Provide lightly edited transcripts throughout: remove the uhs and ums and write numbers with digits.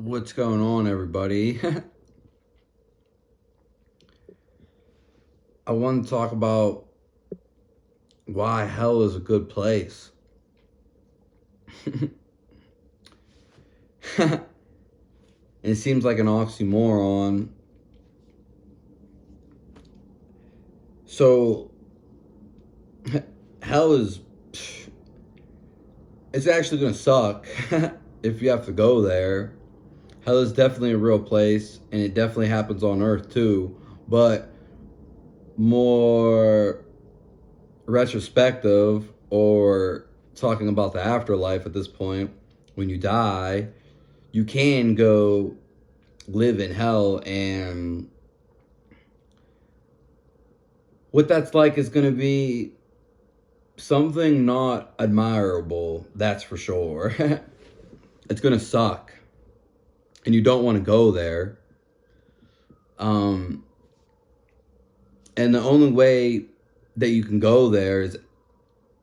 What's going on, everybody? I want to talk about why hell is a good place. It seems like an oxymoron. So, hell is... It's actually going to suck if you have to go there. Hell is definitely a real place, and it definitely happens on Earth too. But more retrospective, or talking about the afterlife at this point, when you die, you can go live in hell, and what that's like is going to be something not admirable, that's for sure. It's going to suck, and you don't want to go there. And the only way that you can go there is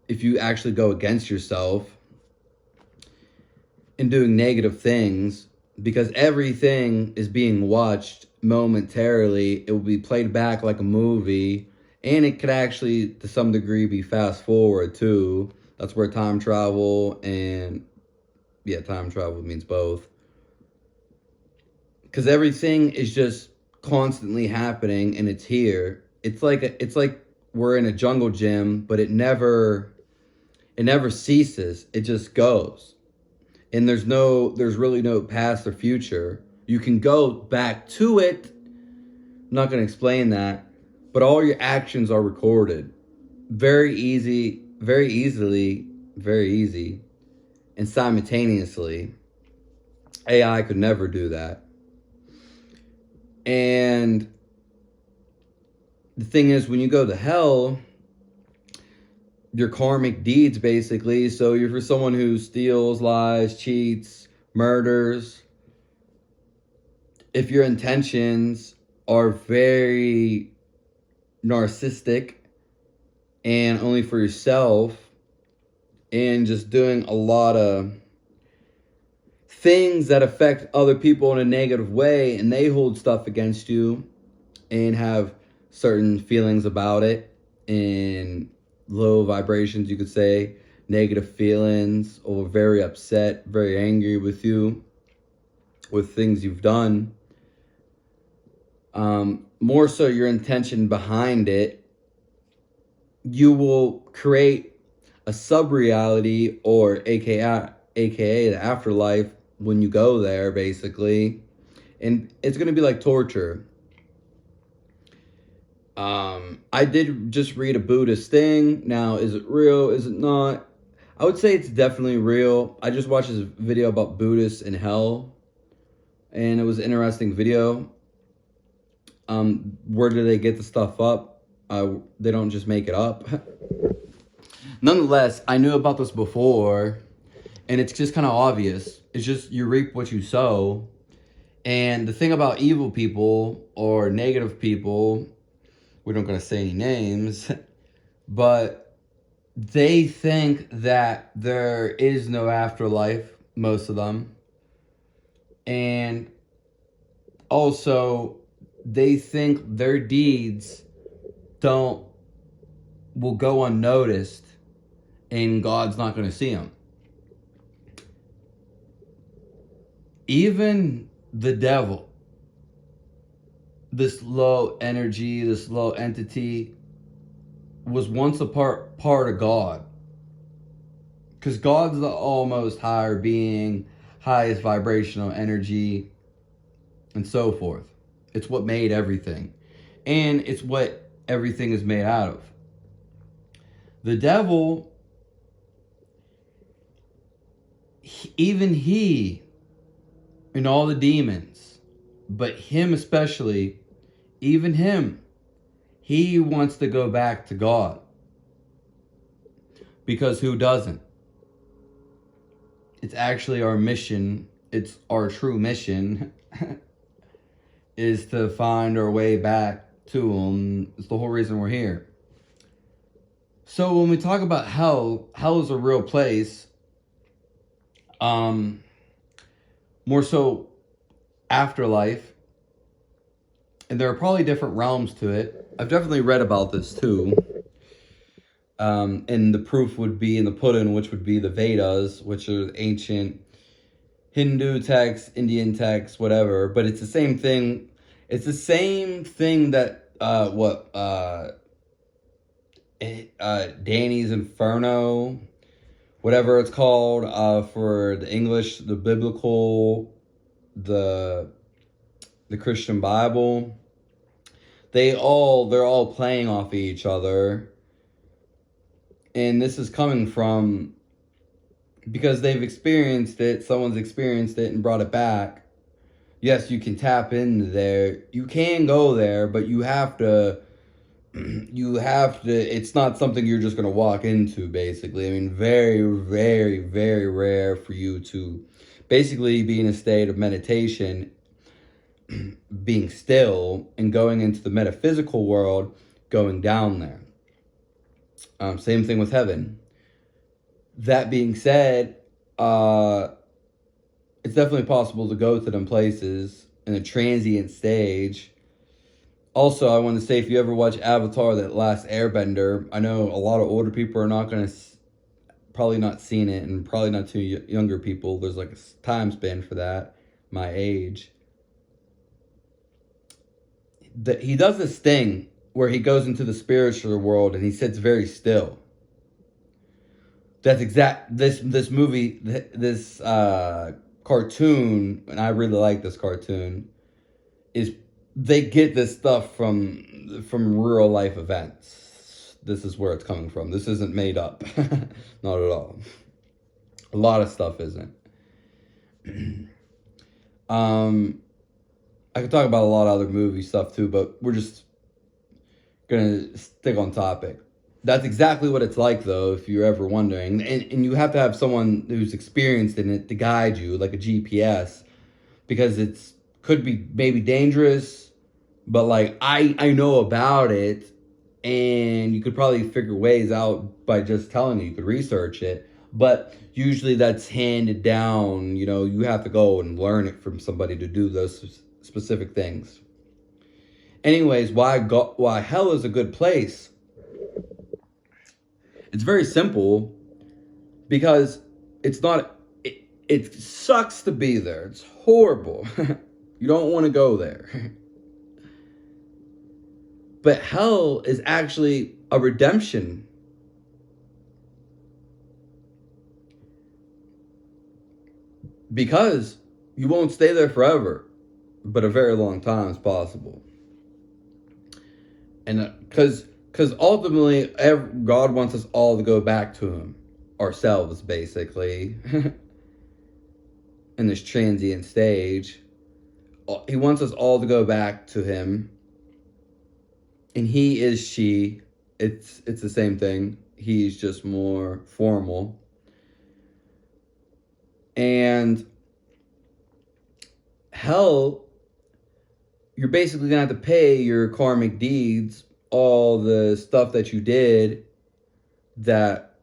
if you actually go against yourself and doing negative things, because everything is being watched momentarily. It will be played back like a movie, and it could actually, to some degree, be fast forward too. That's where time travel time travel means both. Because everything is just constantly happening, and it's here. It's like we're in a jungle gym, but it never ceases. It just goes. And there's really no past or future. You can go back to it. I'm not going to explain that, but all your actions are recorded. Very easy, very easily, very easy, and simultaneously. AI could never do that. And the thing is, when you go to hell, your karmic deeds, basically. So you're for someone who steals, lies, cheats, murders. If your intentions are very narcissistic and only for yourself, and just doing a lot of things that affect other people in a negative way, and they hold stuff against you and have certain feelings about it, and low vibrations, you could say, negative feelings, or very upset, very angry with you, with things you've done. More so your intention behind it, you will create a sub-reality, or aka the afterlife, when you go there, basically. And it's going to be like torture. I did just read a Buddhist thing. Now, is it real? Is it not? I would say it's definitely real. I just watched this video about Buddhists in hell, and it was an interesting video. Where do they get the stuff up? They don't just make it up. Nonetheless, I knew about this before, and it's just kind of obvious. It's just you reap what you sow. And the thing about evil people or negative people, we're not going to say any names, but they think that there is no afterlife, most of them. And also, they think their deeds will go unnoticed, and God's not going to see them. Even the devil, this low energy, this low entity, was once a part of God. Because God's the almost higher being, highest vibrational energy, and so forth. It's what made everything. And it's what everything is made out of. The devil, even he, and all the demons, but him especially, even him, he wants to go back to God. Because who doesn't? It's actually our mission. It's our true mission is to find our way back to him. It's the whole reason we're here. So when we talk about hell, hell is a real place. More so, afterlife, and there are probably different realms to it. I've definitely read about this too. And the proof would be in the pudding, which would be the Vedas, which are ancient Hindu texts, Indian texts, whatever. But it's the same thing. It's the same thing that Danny's Inferno, whatever it's called, for the English, the biblical, the Christian Bible. They're all playing off each other. And this is coming from, because they've experienced it, someone's experienced it and brought it back. Yes, you can tap into there. You can go there, but you have to, it's not something you're just going to walk into, basically. I mean, very, very, very rare for you to basically be in a state of meditation, being still, and going into the metaphysical world, going down there. Same thing with heaven. That being said, it's definitely possible to go to them places in a transient stage. Also, I want to say, if you ever watch Avatar, that last Airbender, I know a lot of older people are not going to, probably not seen it, and probably not too younger people. There's like a time span for that, my age. He does this thing where he goes into the spiritual world and he sits very still. That's this movie, this cartoon, and I really like this cartoon, is they get this stuff from real life events. This is where it's coming from. This isn't made up. Not at all. A lot of stuff isn't. I could talk about a lot of other movie stuff too, but we're just gonna stick on topic. That's exactly what it's like, though, if you're ever wondering. And you have to have someone who's experienced in it to guide you, like a GPS, because it's could be maybe dangerous, but like I know about it, and you could probably figure ways out by just telling you. You could research it, but usually that's handed down. You know, you have to go and learn it from somebody to do those specific things. Anyways, why hell is a good place? It's very simple, because it's not. It sucks to be there. It's horrible. You don't want to go there. But hell is actually a redemption. Because you won't stay there forever, but a very long time is possible. And because ultimately, God wants us all to go back to Him, ourselves, basically, in this transient stage. He wants us all to go back to Him. And He is she. It's the same thing. He's just more formal. And hell, you're basically going to have to pay your karmic deeds, all the stuff that you did, that,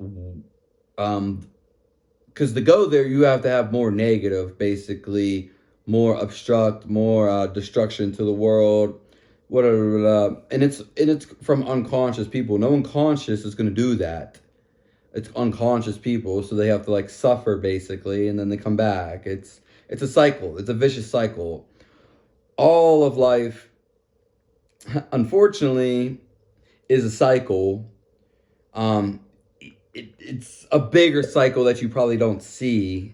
because to go there, you have to have more negative, basically, more obstruct, more destruction to the world, whatever, and it's from unconscious people. No one conscious is going to do that. It's unconscious people, so they have to like suffer, basically, and then they come back. It's a cycle. It's a vicious cycle. All of life, unfortunately, is a cycle. It's a bigger cycle that you probably don't see,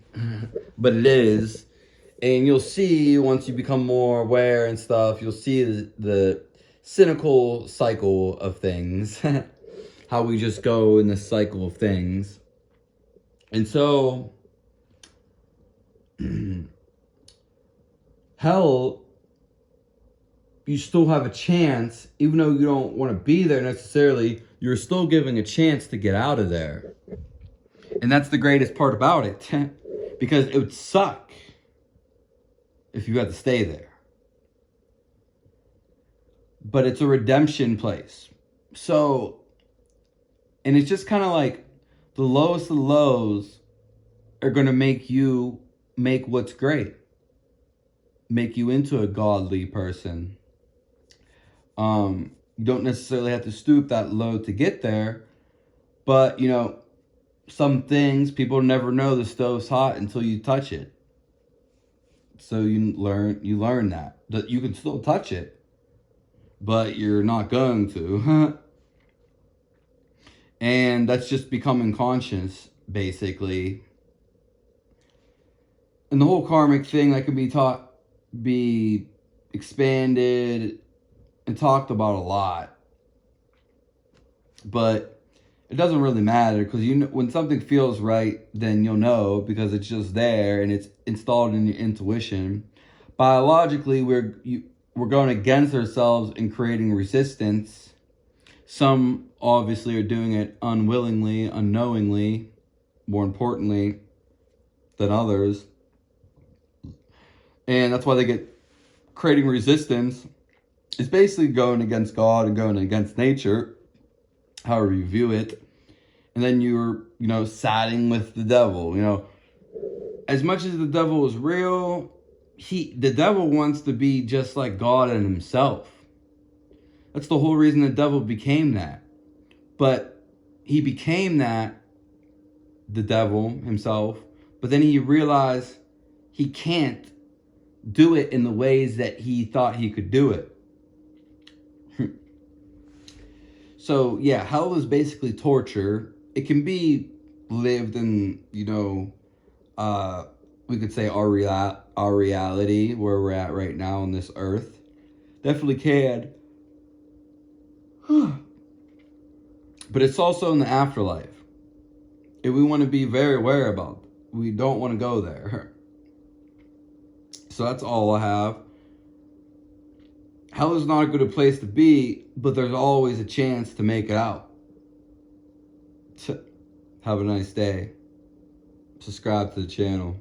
but it is. And you'll see, once you become more aware and stuff, you'll see the cynical cycle of things. How we just go in this cycle of things. And so, hell, you still have a chance, even though you don't want to be there necessarily, you're still giving a chance to get out of there. And that's the greatest part about it. Because it would suck if you had to stay there. But it's a redemption place. So, and it's just kind of like the lowest of the lows are going to make you make what's great. make you into a godly person. You don't necessarily have to stoop that low to get there, but some things people never know the stove's hot until you touch it. So you learn that you can still touch it, but you're not going to. And that's just becoming conscious, basically. And the whole karmic thing that can be expanded and talked about a lot. But it doesn't really matter, because when something feels right, then you'll know, because it's just there and it's installed in your intuition. Biologically, we're going against ourselves and creating resistance. Some obviously are doing it unwillingly, unknowingly, more importantly than others. And that's why they get creating resistance. It's basically going against God and going against nature, however you view it. And then you're, siding with the devil. As much as the devil is real, the devil wants to be just like God and himself. That's the whole reason the devil became that. But he became that, the devil himself, but then he realized he can't do it in the ways that he thought he could do it. So, yeah, hell is basically torture. It can be lived in, we could say our reality, where we're at right now on this earth. Definitely can. But it's also in the afterlife. And we want to be very aware about it. We don't want to go there. So that's all I have. Hell is not a good place to be, but there's always a chance to make it out. Have a nice day. Subscribe to the channel.